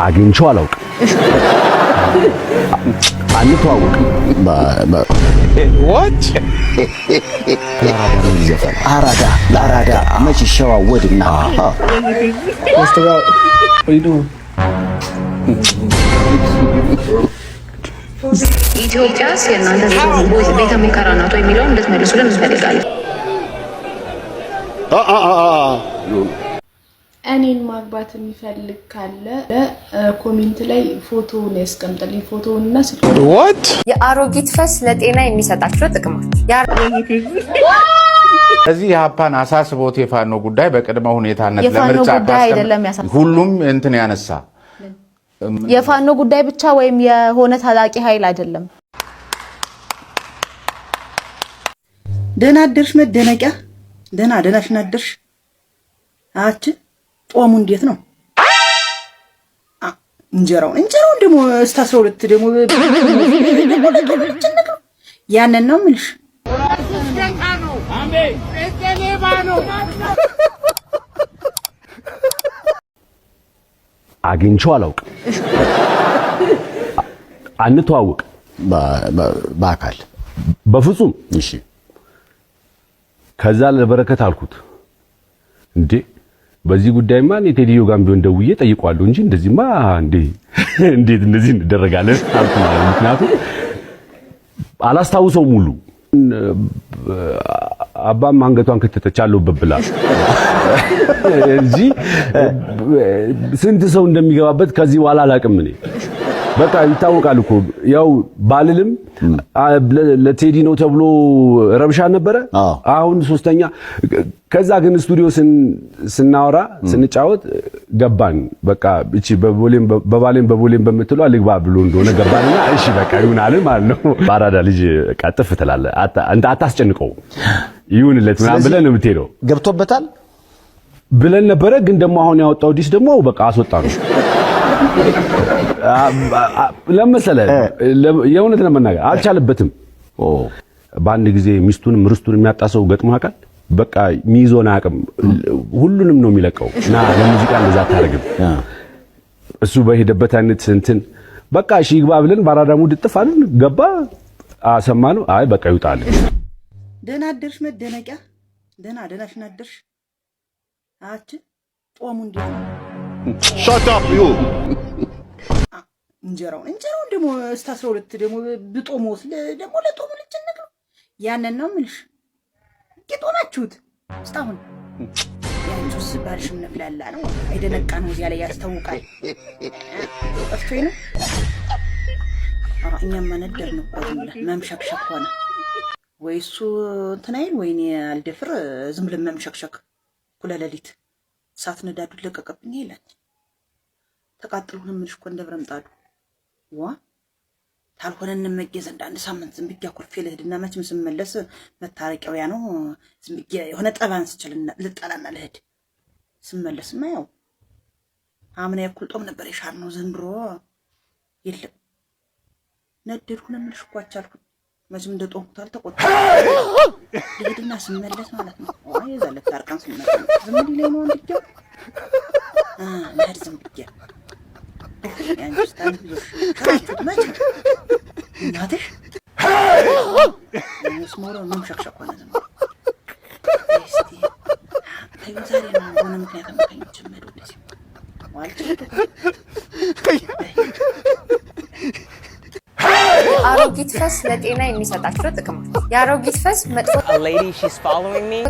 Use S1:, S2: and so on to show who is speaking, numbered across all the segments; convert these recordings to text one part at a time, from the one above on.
S1: አግኝቼው አላውቅም። አንተዋወቅም።
S2: what
S3: አራዳ መች ሸዋወድና
S4: ኢትዮጵያ የእናንተ ቤተ ሙከራ ናት ወይ የሚለውን እንድትመልሱልን እንፈልጋለን።
S5: እኔን ማግባት የሚፈልግ ካለ ኮሜንት ላይ ፎቶውን ያስቀምጥልኝ። ፎቶውንና ስልክ
S2: what
S6: የአሮጊት ፈስ ለጤና የሚሰጣቸው ጥቅሞች
S2: እዚህ ያፓን አሳስቦት የፋኖ ጉዳይ በቅድመ ሁኔታነት
S7: ለምርጫ አይደለም
S2: ሁሉም እንትን ያነሳ
S7: የፋኖ ጉዳይ ብቻ ወይም የሆነ ታላቂ ኃይል አይደለም።
S8: ደህና አደርሽ መደነቂያ ደህናሽ ናደርሽ አች ጾሙ እንዴት ነው? እንጀራው ደሞ እስከ 12 ደሞ ያንን ነው ምንሽ
S1: አግኝቼው አላውቅም። አንተዋወቅም።
S3: በአካል
S1: በፍጹም።
S3: እሺ
S1: ከዛ ለበረከት አልኩት እንዴ በዚህ ጉዳይማ እኔ ቴዲዮ ጋር ቢሆን ደውዬ ጠይቀዋለሁ እንጂ እንደዚህማ እንዴት እንደዚህ እንደረጋለን አልኩ። ምክንያቱም አላስታውሰውም ሙሉ አባም አንገቷን ከተተቻለው በብላ እንጂ ስንት ሰው እንደሚገባበት ከዚህ በኋላ አላቅም። እኔ በቃ ይታወቃል እኮ ያው ባልልም ለቴዲ ነው ተብሎ ረብሻ ነበረ። አሁን ሶስተኛ ከዛ ግን ስቱዲዮ ስናወራ ስንጫወት ገባን። በቃ እቺ በቦሌም በምትለው ልግባ ብሎ እንደሆነ ገባንና እሺ በቃ ይሁናል ማለት ነው። ባራዳ ልጅ ቀጥፍ ትላለህ አንተ አታስጨንቀው ይሁንለት ምናምን ብለን ነው የምትሄደው።
S3: ገብቶበታል
S1: ብለን ነበረ። ግን ደግሞ አሁን ያወጣው ዲስ ደግሞ በቃ አስወጣ ነው ለምሳሌ የእውነት ለመናገር አልቻለበትም። በአንድ ጊዜ ሚስቱንም ርስቱን የሚያጣሰው ገጥሞ አቃል በቃ ሚዞና አቅም ሁሉንም ነው የሚለቀው እና ለሙዚቃ እንደዛ ታረግም እሱ በሄደበት አይነት እንትን በቃ እሺ ይግባ ብለን ባራዳሙ ድጥፍ አይደል ገባ አሰማነው። አይ በቃ ይውጣል።
S8: ደህና አደርሽ መደነቂያ ደህናሽ ናደርሽ አች ጾሙ እንዴት ነው?
S2: shut up you
S8: እንጀራው ደሞ እስከ 12 ደሞ ብጦሞስ ደሞ ለጦሙ ልጅነክ ነው ያንን ነው ምንሽ ቂጦናችሁት እስታሁን ያንቹስ ባልሽም ነፍላላ ነው አይደነቃ ነው እዚያ ላይ ያስተውቃል። አፍቶይ ነው እኛም ማነደር ነው ቆዝምለ መምሸክሸክ ሆነ ወይሱ እንትናይል ወይኔ አልደፍር ዝም ብለን መምሸክሸክ ኩለለሊት ሳት ነዳዱ ለቀቀብኝ ይላል። ተቃጥሉን ምንሽ እኮ እንደብረምጣዱ ዋ ታልሆነን መገዘ አንድ ሳምንት ዝም ብያ ኩርፌ ለህድና መችም ስመለስ መታረቂያው ነው ዝም ብያ የሆነ ጠባን ስችልና ልጣላና ለህድ ስመለስ ማያው አምና ያኩልጦም ነበር ይሻል ነው ዘንድሮ የለም ነደድኩ ምንሽ እኮ አቻልኩ መችም እንደጦምታል ተቆጣ ለህድና ስመለስ ማለት ነው። ወይ ዘለት ታርቃን ስመለስ ዝም ቢለኝ ነው እንድየው ለህድ ዝም ብያ ያንቺስ ታንብሽ ማች እናትሽ መስሞሮ መምሸክሸክ ሆነ ዝም እስቲ ታዩዛሬ ነው ሆነ ምክንያት አማካኝ ጀመሩ ደስ ዋልት
S6: አሮጊት ፈስ ለጤና የሚሰጣቸው ጥቅሞች የአሮጊት ፈስ መጥፎ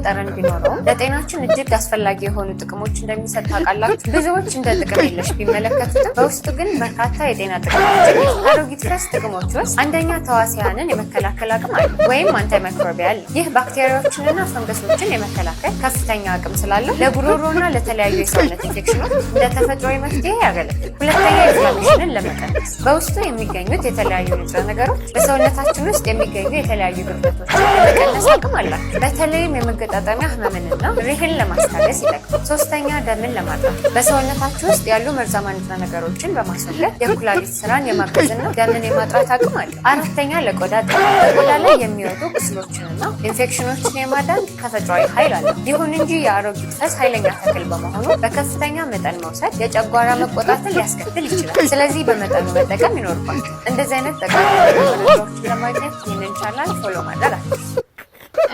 S6: ጠረን ቢኖረው ለጤናችን እጅግ አስፈላጊ የሆኑ ጥቅሞች እንደሚሰጥ ታውቃላችሁ። ብዙዎች እንደ ጥቅም የለሽ ቢመለከቱትም በውስጡ ግን በርካታ የጤና ጥቅሞች አሮጊት ፈስ ጥቅሞች ውስጥ አንደኛ ተዋሲያንን የመከላከል አቅም አለው ወይም አንታይማይክሮቢያል። ይህ ባክቴሪያዎችንና ፈንገሶችን የመከላከል ከፍተኛ አቅም ስላለው ለጉሮሮና ለተለያዩ የሰውነት ኢንፌክሽኖች እንደ ተፈጥሯዊ መፍትሄ ያገለግላል። ሁለተኛ ኢንፍላሜሽንን ለመቀነስ በውስጡ የሚገኙት የተለያዩ ንጥረ ነገሮች በሰውነታችን ውስጥ የሚገኙ የተለያዩ ጉዳቶችን የመቀነስ አቅም አላቸው። በተለይም የመገጣጠሚያ ህመምንና ሪህን ለማስታገስ ይጠቅማል። ሶስተኛ ደምን ለማጥራት በሰውነታችሁ ውስጥ ያሉ መርዛማ ንጥረ ነገሮችን በማስወገድ የኩላሊት ስራን የማገዝና ደምን የማጥራት አቅም አለ። አራተኛ ለቆዳ ጤና በቆዳ ላይ የሚወጡ ቁስሎችንና ኢንፌክሽኖችን የማዳን ተፈጥሯዊ ኃይል አለ። ይሁን እንጂ የአሮጊት ፈስ ኃይለኛ ተክል በመሆኑ በከፍተኛ መጠን መውሰድ የጨጓራ መቆጣትን ሊያስከትል ይችላል። ስለዚህ በመጠኑ መጠቀም ይኖርባል። እንደዚህ አይነት ጠቃሚ መረጃዎችን ለማግኘት ይህንን ቻናል ፎሎ ማድረግ አትርሱ።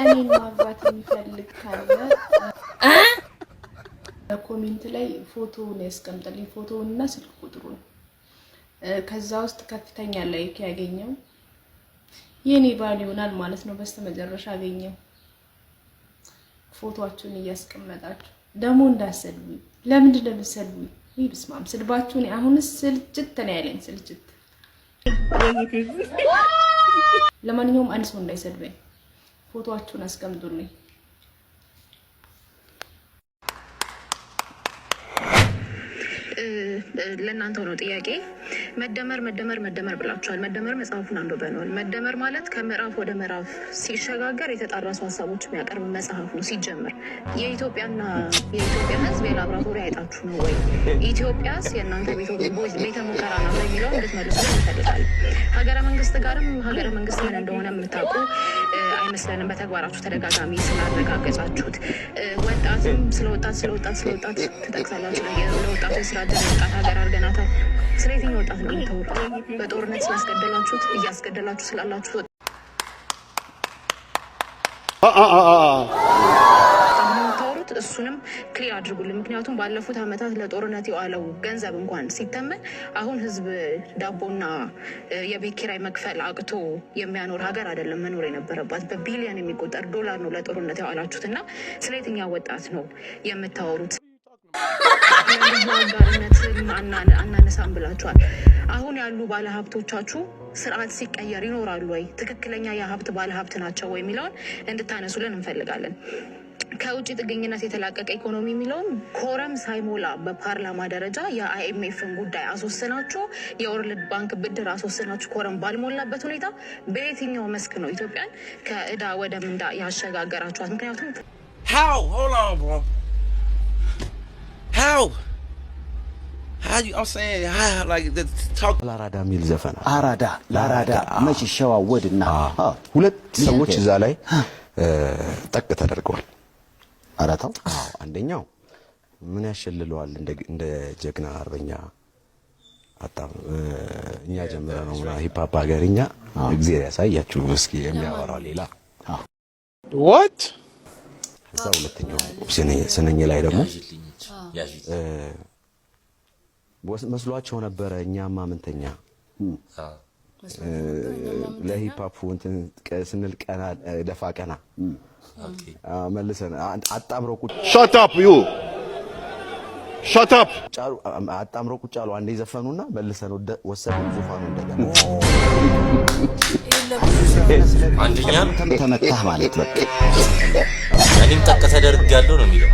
S5: እኔን ማግባት የሚፈልግ ካለ ኮሜንት ላይ ፎቶውን ያስቀምጥልኝ፣ ፎቶውንና ስልክ ቁጥሩን። ከዛ ውስጥ ከፍተኛ ላይክ ያገኘው የኔ ባል ይሆናል ማለት ነው። በስተመጨረሻ አገኘው። ፎቶአችሁን እያስቀመጣችሁ ደግሞ እንዳሰድቡኝ። ለምንድን ነው የምትሰድቡኝ? ወይ በስማም ስድባችሁ ነው። አሁንስ ስልችት ነው ያለኝ፣ ስልችት። ለማንኛውም አንድ ሰው እንዳይሰድበኝ ፎቶአችሁን አስቀምጡልኝ።
S4: ለእናንተ ነው ጥያቄ። መደመር መደመር መደመር ብላችኋል። መደመር መጽሐፉን አንብበነዋል። መደመር ማለት ከምዕራፍ ወደ ምዕራፍ ሲሸጋገር የተጣራሱ ሀሳቦች የሚያቀርብ መጽሐፍ ነው። ሲጀምር የኢትዮጵያና የኢትዮጵያ ሕዝብ የላብራቶሪ አይጣችሁ ነው ወይ? ኢትዮጵያስ የእናንተ ቤተ ሙከራ ነው የሚለው እንድትመልሱ እንፈልጋለን። ሀገረ መንግስት ጋርም ሀገረ መንግስት ምን እንደሆነ የምታውቁ አይመስለንም። በተግባራችሁ ተደጋጋሚ ስላረጋገጫችሁት ወጣትም ስለወጣት ትጠቅሳላችሁ። ለወጣቶች ስራ ወጣት ሀገር አድርገናታል። ስለ የትኛው ወጣት ነው የምታወሩት? በጦርነት ስላስገደላችሁት እያስገደላችሁ ስላላችሁ የምታወሩት እሱንም ክሊር አድርጉልን። ምክንያቱም ባለፉት ዓመታት ለጦርነት የዋለው ገንዘብ እንኳን ሲተመን አሁን ህዝብ ዳቦና የቤት ኪራይ መክፈል አቅቶ የሚያኖር ሀገር አይደለም መኖር የነበረባት። በቢሊዮን የሚቆጠር ዶላር ነው ለጦርነት የዋላችሁት እና ስለ የትኛው ወጣት ነው የምታወሩት? ጋርነትን አናነሳም ብላችኋል። አሁን ያሉ ባለሀብቶቻችሁ ስርዓት ሲቀየር ይኖራሉ ወይ? ትክክለኛ የሀብት ባለሀብት ናቸው ወይ የሚለውን እንድታነሱልን እንፈልጋለን። ከውጭ ጥገኝነት የተላቀቀ ኢኮኖሚ የሚለውን ኮረም ሳይሞላ በፓርላማ ደረጃ የአይኤምኤፍን ጉዳይ አስወስናችሁ የወርልድ ባንክ ብድር አስወስናችሁ ኮረም ባልሞላበት ሁኔታ በየትኛው መስክ ነው ኢትዮጵያን ከእዳ ወደ ምንዳ ያሸጋገራችኋት? ምክንያቱም
S3: ለአራዳ የሚል ዘፈን አራዳ ለአራዳ መች ሸዋወድና
S9: ሁለት ሰዎች እዛ ላይ ጠቅ ተደርገዋል።
S3: አራታው
S9: አንደኛው ምን ያሸልለዋል እንደ ጀግና አርበኛ አጣም እኛ ጀምረ ነው ሂፕ ሆፕ ሀገርኛ እግዚአብሔር ያሳያችሁ እስኪ የሚያወራው ሌላ
S2: what
S9: እዛ ሁለተኛው ስነኝ ላይ ደግሞ መስሏቸው ነበረ እኛማ ምንተኛ ለሂፕ ሆፕ እንትን ስንል ቀና ደፋ ቀና መልሰን አጣምረው ቁጭ
S10: shut up you shut up
S9: አጣምረው ቁጭ አሉ። አንዴ ዘፈኑና መልሰን ወሰዱ ዙፋኑ እንደገና
S3: አንደኛ ተመታህ ማለት በቃ
S11: እኔም ጠቅ ተደርጋለሁ ነው የሚለው